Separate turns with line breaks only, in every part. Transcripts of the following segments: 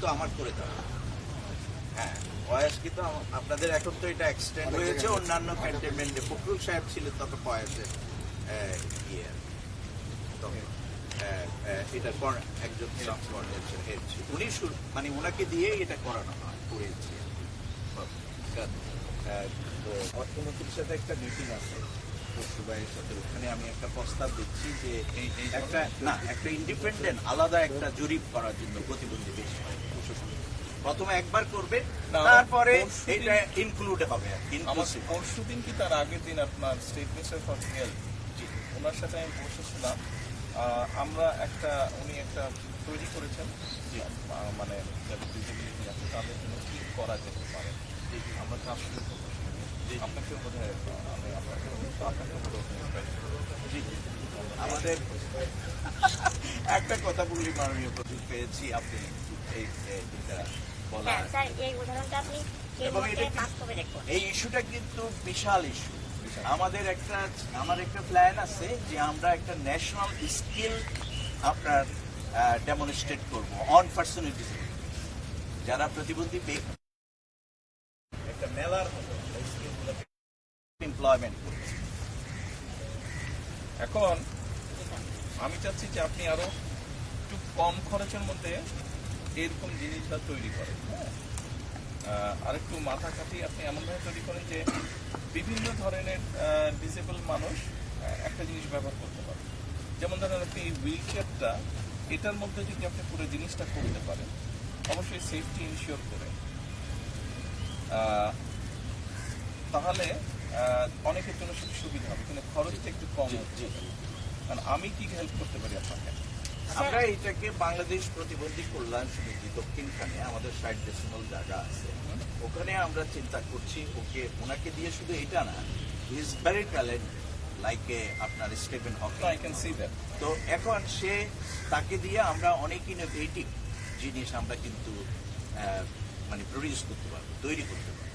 কিন্তু আমার করে দেওয়া। হ্যাঁ, পয়াস কিন্তু আপনাদের এখন তো এটা এক্সটেন্ড হয়েছে অন্যান্য ক্যান্টনমেন্টে। ফখরুল সাহেব ছিলেন তখন পয়াসের ইয়ে, এটার পর একজন হেড ছিল উনি, মানে ওনাকে দিয়েই এটা করানো হয়, করেছি। তো অর্থমন্ত্রীর সাথে একটা মিটিং আছে পশুবাইয়ের সাথে, ওখানে আমি একটা প্রস্তাব দিচ্ছি যে একটা ইন্ডিপেন্ডেন্ট আলাদা একটা জরিপ করার জন্য প্রতিবন্ধী বেশ প্রথমে একবার করবে, তারপরে এটা ইনক্লুড হবে।
পরশুদিন কি তার আগের দিন আপনার স্টেট মিনিস্টার ফর হেলথ, ওনার সাথে আমি বসেছিলাম। আমরা উনি একটা তৈরি করেছেন, মানে যাদের ডিসেবিলিটি আছে তাদের জন্য কি করা যেতে পারে, আমরা কাজ শুরু করবো। আপনাকে বোধ হয়
আমাদের একটা কথা বলি, মাননীয় প্রতি পেয়েছি আপনি এই ইস্যুটা কিন্তু বিশাল ইস্যু। আমার একটা প্ল্যান আছে যে আমরা একটা ন্যাশনাল স্কিল আপনার ডেমনস্ট্রেট করব অন পার্সোনাল ডিসেবিলিটি, যারা প্রতিবন্ধী ব্যক্তি একটা মেলার মতো এমপ্লয়মেন্ট করছে।
এখন আমি চাচ্ছি যে আপনি আরো একটু কম খরচের মধ্যে এরকম জিনিসটা তৈরি করেন। আর একটু মাথা কাটি আপনি এমনভাবে তৈরি করেন যে বিভিন্ন ধরনের ডিসেবল মানুষ একটা জিনিস ব্যবহার করতে পারে। যেমন ধরেন আপনি এই হুইল চেয়ারটা, এটার মধ্যে যদি আপনি পুরো জিনিসটা করতে পারেন, অবশ্যই সেফটি ইনশিওর করে, তাহলে অনেকের জন্য সুবিধা হবে, কিন্তু খরচটা একটু কম হচ্ছে। কারণ আমি কি হেল্প করতে পারি আপনাকে?
আমরা এটাকে বাংলাদেশ প্রতিবন্ধী কল্যাণ সমিতি দক্ষিণখানে আমাদের 60 ডেসিমাল জায়গা আছে, ওখানে আমরা চিন্তা করছি ওনাকে দিয়ে শুধু এটা না, he is very talent like আপনার Stephen Hawking,
I can see that.
তো এখন তাকে দিয়ে আমরা অনেক ইনোভেটিভ জিনিস আমরা কিন্তু মানে প্রডিউস করতে পারবো, তৈরি করতে পারবো,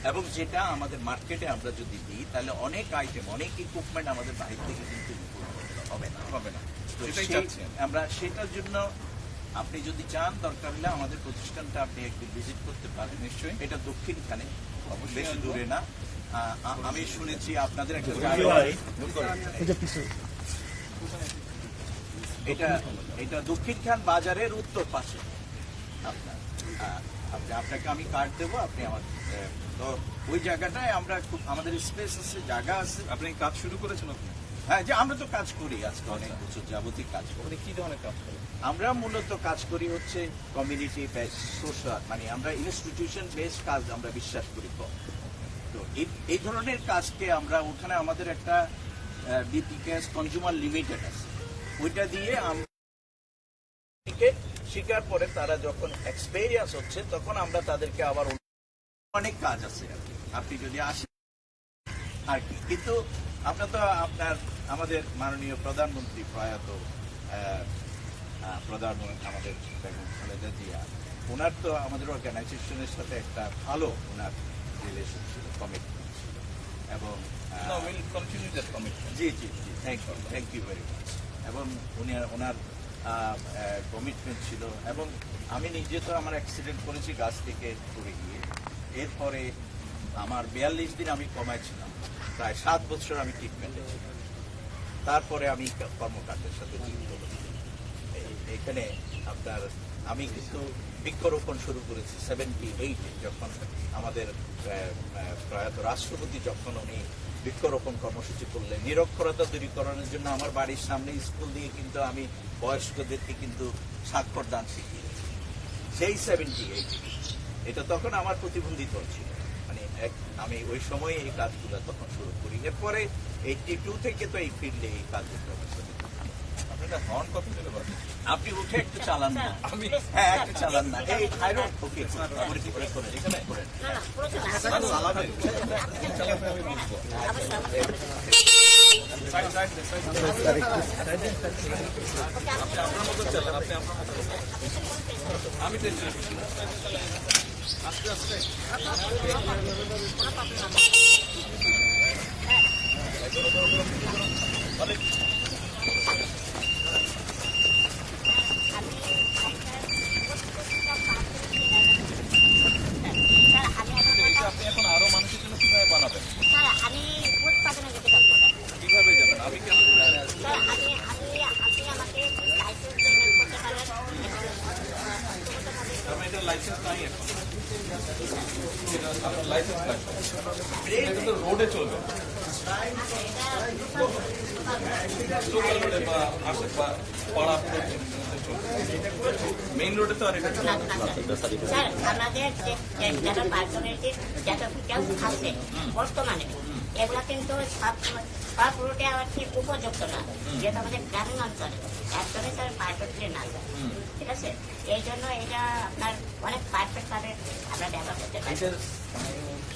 এবং যেটা আমাদের মার্কেটে আমরা যদি দিই তাহলে অনেক আইটেম, অনেক ইকুইপমেন্ট আমাদের বাইরে থেকে কিন্তু হবে না। আমরা সেটার জন্য আপনি যদি চান, দরকার হলে আমাদের প্রতিষ্ঠানটা আপনি একটু ভিজিট করতে পারেন। নিশ্চয়ই, এটা দক্ষিণখানে, বেশি দূরে না। আমি শুনেছি আপনাদের একটা এটা দক্ষিণখান বাজারের উত্তর পাশে। আপনাকে আমি কার্ড দেবো, আপনি আমার তো ওই জায়গাটায় আমরা আমাদের স্পেস আছে, জায়গা আছে।
আপনি কাজ শুরু করেছেন?
হ্যাঁ, যে আমরা তো কাজ করি আজকে অনেক বছর যাবতীয় কাজ করি।
কি ধরনের কাজ করেন?
আমরা মূলত কাজ করি হচ্ছে কমিউনিটি বেস, সোশ্যাল, মানে আমরা ইনস্টিটিউশন বেস কাজ আমরা বিশ্বাস করি। তো এই ধরনের কাজকে আমরা, ওখানে আমাদের একটা বিপিকেএস কনজিউমার লিমিটেড আছে, ওইটা দিয়ে আমরা শিকার পরে তারা যখন এক্সপেরিয়েন্স হচ্ছে তখন আমরা তাদেরকে আবার অনেক কাজ আছে আর কি, আপনি যদি আসেন আর কি। কিন্তু আমরা তো আমাদের মাননীয় প্রধানমন্ত্রী, প্রয়াত প্রধানমন্ত্রী আমাদের বেগম খালেদা জিয়া, ওনার তো আমাদের অর্গানাইজেশনের সাথে একটা ভালো ওনার রিলেশন ছিল, কমিটমেন্ট ছিল, এবং জি জি জি থ্যাংক ইউ ভেরি মাচ। এবং ওনার কমিটমেন্ট ছিল, এবং আমি নিজে তো আমার অ্যাক্সিডেন্ট করেছি গাছ থেকে পড়ে গিয়ে, এরপরে আমার 42 দিন আমি কমাইছিলাম, প্রায় 7 বছর আমি ট্রিটমেন্টে ছিলাম, তারপরে আমি কর্মকাণ্ডের সাথে যুক্ত হই। এখানে আমি কিন্তু বৃক্ষরোপণ শুরু করেছি 78-এ, যখন আমাদের প্রয়াত রাষ্ট্রপতি যখন উনি বৃক্ষরোপণ কর্মসূচি করলেন নিরক্ষরতা দূরীকরণের জন্য, আমার বাড়ির সামনে স্কুল দিয়ে কিন্তু আমি বয়স্কদেরকে কিন্তু স্বাক্ষর দান শিখিয়েছি সেই 78। এটা তখন আমার প্রতিবন্ধিত ছিল, মানে আমি ওই সময় এই কাজগুলো তখন শুরু করি। এরপরে 82 থেকে তো এই ফিল্ডে এই কাজগুলো আপনি উঠে একটু চালান না, হ্যাঁ একটু চালান না, এই ওকে এখানে করেন।
আমি আস্তে আস্তে এটা লাইসেন্স নাই এখন, এটা আপনার লাইসেন্স লাগবে, এটা তো রোডে চলবে, লোকাল রোডে বা আসে বা পাড়া মেইন রোডে তো আর এটা চলবে না।
স্যার আমাদের যারা পার্সোনালিটির যত ডিটেলস আছে বর্তমানে এগুলা কিন্তু সব রুটে আর কি উপযুক্ত না, যেহেতু আমাদের গ্রামীণ অঞ্চলে একদমই স্যার পারফেক্টলি না যায়। ঠিক আছে, এই জন্য এটা আপনার অনেক পারফেক্ট ভাবে আমরা ব্যবহার করতে পারি।
এটার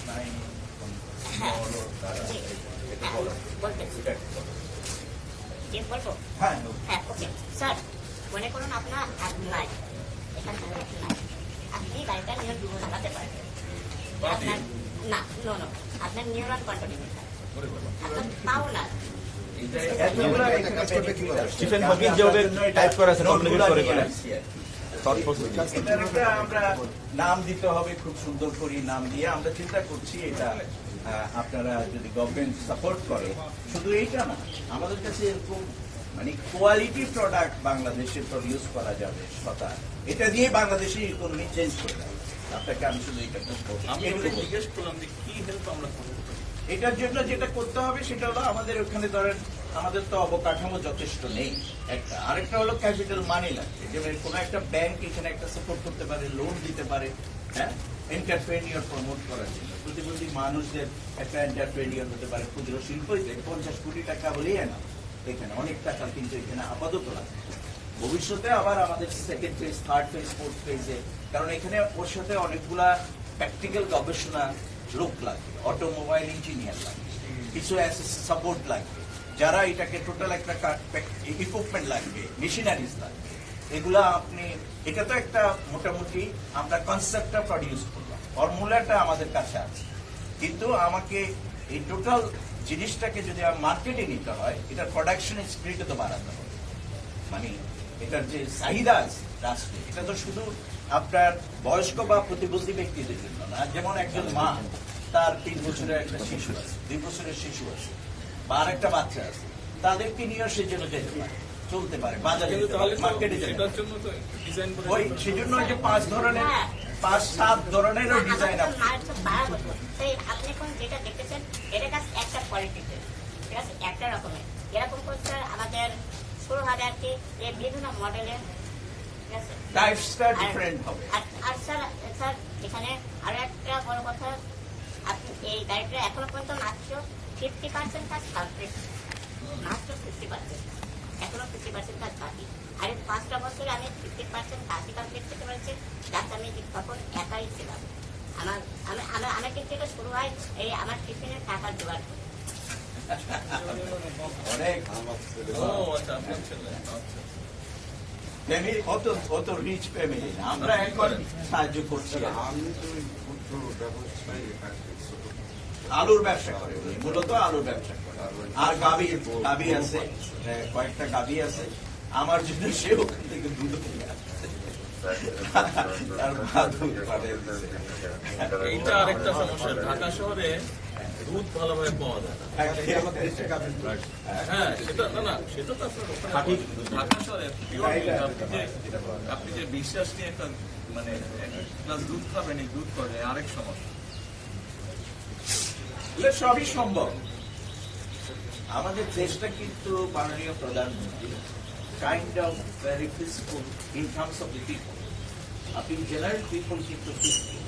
স্নায়ু,
হ্যাঁ
নরম দ্বারা
জি
এটা
হ্যাঁ
বলো।
বলতেছি
এটা একটু বলো।
জি বলবো।
হ্যাঁ,
হ্যাঁ ওকে স্যার, মনে করুন আপনার নাই এখান থেকে নাই, আপনি গাড়িটা নিয়ে চালাতে পারবেন। আপনার না নো নো আপনার নিউরন কন্ট্রোল আপনার পাও না।
এতগুলো এখানে benefit আছে।
স্টিফেন হকিং যেভাবে টাইপ করে আছে, কমিউনিকেট করে করে
এটার একটা আমরা নাম দিতে হবে, খুব সুন্দর করে নাম দিয়ে আমরা চিন্তা করছি এটা আপনারা যদি গভর্নমেন্ট সাপোর্ট করে, শুধু এইটা না, আমাদের কাছে এরকম মানে কোয়ালিটি প্রোডাক্ট বাংলাদেশে প্রডিউস করা যাবে সতা, এটা দিয়ে বাংলাদেশের ইকোনমি চেঞ্জ করে দেবে। আপনাকে আমি শুধু এটা
আমি এগুলো জিজ্ঞেস করলাম যে কি হেল্প আমরা করতে পারি।
এটার জন্য যেটা করতে হবে সেটা হলো আমাদের ওখানে ধরেন আমাদের তো অবকাঠামো যথেষ্ট নেই একটা, আরেকটা হলো ক্যাপিটাল মানি লাগবে, যেমন কোনো একটা ব্যাংক এখানে একটা সাপোর্ট করতে পারে, লোন দিতে পারে, হ্যাঁ, এন্টারপ্রেনিয়র প্রমোট করার জন্য প্রতিবন্ধী মানুষদের একটা এন্টারপ্রেনিয়র হতে পারে, ক্ষুদ্র শিল্প 50 কোটি টাকা হলেই না, এখানে অনেক টাকা কিন্তু এখানে আপাতত লাগবে। ভবিষ্যতে আবার আমাদের second phase, third phase, fourth ফেজে, কারণ এখানে ওর সাথে অনেকগুলা প্র্যাকটিক্যাল গবেষণা লোক লাগবে, অটোমোবাইল ইঞ্জিনিয়ার লাগবে, কিছু সাপোর্ট লাগবে, যারা এটাকে টোটাল একটা ইকুইপমেন্ট লাগবে, মেশিনারিজ লাগবে, এগুলা আপনি, এটা তো একটা মোটামুটি আমরা কনসেপ্টটা প্রডিউস করলাম, ফর্মুলাটা আমাদের কাছে আছে, কিন্তু আমাকে এই টোটাল জিনিসটাকে যদি মার্কেটে নিতে হয়, এটার প্রোডাকশন স্পিরিটে তো বাড়াতে হবে, মানে এটার যে চাহিদা আছে রাষ্ট্রে, এটা তো শুধু আপনার বয়স্ক বা প্রতিবন্ধী ব্যক্তিদের জন্য না, যেমন একজন মা, তার 3 বছরের একটা শিশু আছে, 2 বছরের শিশু আছে, বা আর একটা বাচ্চা আছে, তাদেরকে নিয়ে সে যেন যেতে পারে, চলতে পারে, বাজারে যেতে পারে, মার্কেটে যেতে পারে।
এটার জন্য তো ডিজাইন করে
ওই সেজন্য যে 5 ধরনের 5-7 ধরনেরও ডিজাইন আছে।
আপনি এখন যেটা দেখতেছেন এটা কাছে একটা কোয়ালিটিতে, ঠিক আছে, একটা রকমের এরকম করছে আমাদের শুরু হবে আর কি এই বিভিন্ন মডেলের, ঠিক আছে,
টাইপসটা ডিফারেন্ট হবে।
আর স্যার স্যার এখানে আরো একটা বড় কথা, আপনি এই গাড়িটা এখনো পর্যন্ত মাত্র 50% কাজ কমপ্লিট, মাত্র 50%, এখনো 50% কাজ বাকি। আর এই 5টা বছরে আমি 50% কাজই কমপ্লিট করতে পেরেছি, যাতে আমি তখন একাই ছিলাম। আমার কিন্তু এটা শুরু হয় এই আমার টিফিনের টাকা জোগাড় করে।
অনেক
ও আচ্ছা আপনার ছেলে, আচ্ছা।
ফ্যামিলি, অত রিচ ফ্যামিলি না, আমরা এখন সাহায্য করছি। আলুর ব্যবসা করে উনি, মূলত আলুর ব্যবসা করে, আর গাবি আছে, কয়েকটা গাবি আছে, আমার জন্য সে ওখান থেকে দুধ নিয়ে আসে। আর মা দুধ পাঠায় দিছে।
এইটা আরেকটা সমস্যা, ঢাকা শহরে দুধ ভালোভাবে পাওয়া যায় না। হ্যাঁ সেটা না সেটা তো আপনার ওখানে ঢাকা শহরে pure দুধ, আপনি যে বিশ্বাস নিয়ে একটা মানে প্লাস দুধ খাবেন, এই দুধ করে আরেক সমস্যা।
এগুলো সবই সম্ভব। আমাদের দেশটা কিন্তু মাননীয় প্রধানমন্ত্রী kind of very peaceful in terms of the people. আপনি জেনারেল পিপল কিন্তু পিসফুল,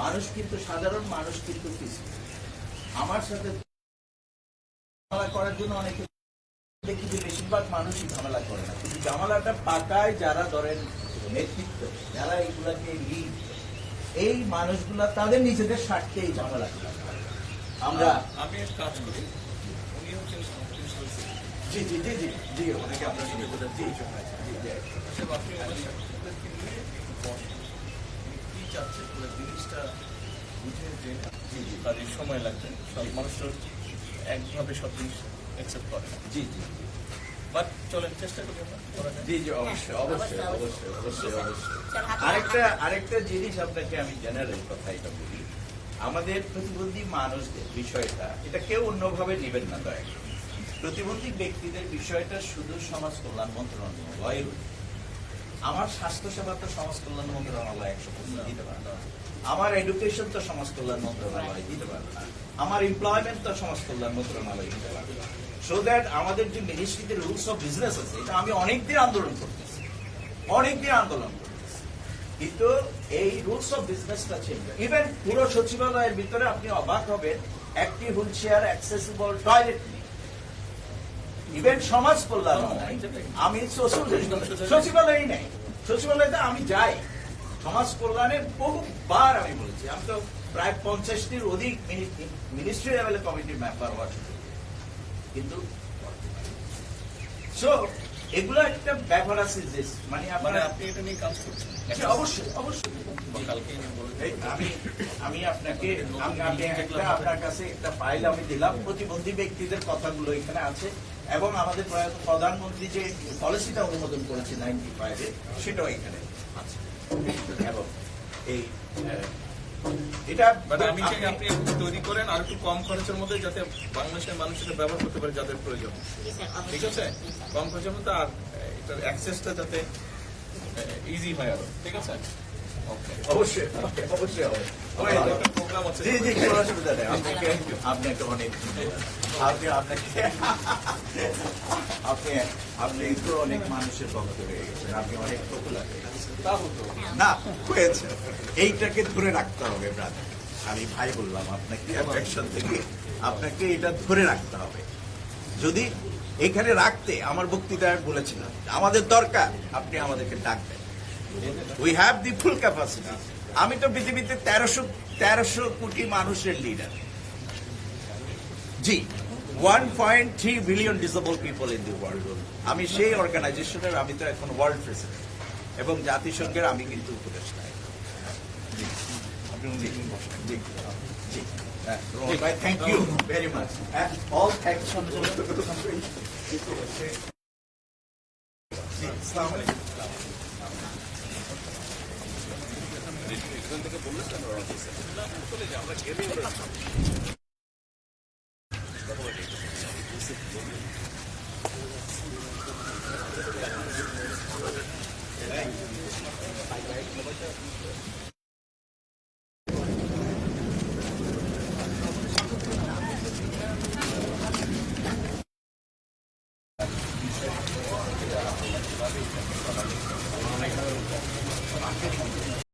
মানুষ কিন্তু সাধারণ মানুষ কিন্তু পিসফুল। আমার সাথে ঝামেলা করার জন্য অনেকে দেখি যে বেশিরভাগ মানুষই ঝামেলা করে না, কিন্তু ঝামেলাটা পাকায় যারা ধরেন নেতৃত্ব, যারা এইগুলাকে লিড, এই মানুষগুলা তাদের নিজেদের স্বার্থে এই ঝামেলাগুলা করে। আমরা
আমি এক কাজ করি, উনি হচ্ছেন
জি জি জি জি জি ওনাকে আপনার সঙ্গে বোঝাচ্ছি এই সময়
আপনি ওনার সাথে নিয়ে একটু বসেন, কি চাচ্ছে পুরো জিনিসটা বুঝে জেনে তাদের সময় লাগবে। সব মানুষ তো একভাবে সব জিনিস অ্যাকসেপ্ট করে না,
জি জি
বাট চলেন চেষ্টা করি আমরা করা যায়।
জি জি অবশ্যই অবশ্যই অবশ্যই অবশ্যই অবশ্যই। আরেকটা জিনিস আপনাকে আমি জেনারেল কথা এটা বলি, আমাদের প্রতিবন্ধী মানুষদের বিষয়টা, এটা কেউ অন্যভাবে নেবেন না দয়া করে। প্রতিবন্ধী ব্যক্তিদের বিষয়টা শুধু সমাজ কল্যাণ মন্ত্রণালয়ের, আমার স্বাস্থ্যসেবা তো সমাজ কল্যাণ মন্ত্রণালয় 100% দিতে পারে না। আমার এডুকেশন তো সমাজ কল্যাণ মন্ত্রণালয় দিতে পারবে না। আমার এমপ্লয়মেন্ট তো সমাজ কল্যাণ মন্ত্রণালয় দিতে পারবে না। সো দ্যাট আমাদের যে মিনিস্ট্রিতে রুলস অফ বিজনেস আছে, এটা আমি অনেকদিন আন্দোলন করতেছি, কিন্তু এই রুলস অফ বিজনেসটা চেঞ্জ। ইভেন পুরো সচিবালয়ের ভিতরে আপনি অবাক হবেন, একটি হুইল চেয়ার অ্যাক্সেসিবল টয়লেট নেই। ইভেন সমাজ কল্যাণ নাই। আমি সচিবালয়ই নেই, সচিবালয়তে আমি যাই, সমাজ কল্যাণের বহুবার আমি বলেছি। আমি তো প্রায় 50টির অধিক মিনিস্ট্রি লেভেলের কমিটির মেম্বার হওয়ার সুযোগ পেয়েছি। কিন্তু সো এগুলো একটা ব্যাপার আছে যে মানে
মানে
আপনার
আপনি এটা নিয়ে কাজ করছেন
অবশ্যই
কালকে বলে
এই আমি আপনাকে আপনার কাছে একটা ফাইল আমি দিলাম, প্রতিবন্ধী ব্যক্তিদের কথাগুলো এখানে আছে, এবং আমাদের প্রধানমন্ত্রী যে পলিসিটা অনুমোদন করেছে 95-এ, সেটাও এখানে আছে। এবং এই এটা
মানে আমি চাই আপনি একটু তৈরি করেন আর একটু কম খরচের মধ্যে, যাতে বাংলাদেশের মানুষ এটা ব্যবহার করতে পারে যাদের প্রয়োজন।
জি স্যার,
ঠিক
অবশ্যই।
আছে, কম খরচের মধ্যে, আর এটার অ্যাক্সেসটা যাতে ইজি হয় আরো। ঠিক আছে, ওকে।
অবশ্যই হবে।
প্রোগ্রাম আছে।
জি জি, কোনো অসুবিধা নেই। আপনাকে অনেক ধন্যবাদ। আপনি তো অনেক মানুষের ভক্ত হয়ে গেছেন, আপনি অনেক পপুলার হয়ে গেছেন।
তা হতো।
না হয়েছে, এইটাকে ধরে রাখতে হবে ব্রাদার। আমি ভাই বললাম আপনাকে, অ্যাফেকশন থেকে আপনাকে এটা ধরে রাখতে হবে। যদি এখানে রাখতে, আমার বক্তৃতায় বলেছিলাম আমাদের দরকার, আপনি আমাদেরকে ডাকবেন। We have the full capacity. আমি তো পৃথিবীতে 1300 কোটি মানুষের leader. G, 1.3 billion disable people in the world. আমি সেই অর্গানাইজেশনের, আমি তো এখন ওয়ার্ল্ড প্রেসিডেন্ট, এবং জাতিসংঘের আমি কিন্তু উপদেষ্টা। Thank you very much, all thanks. আসসালামু আলাইকুম।
এখান থেকে বললে আমরা গেলে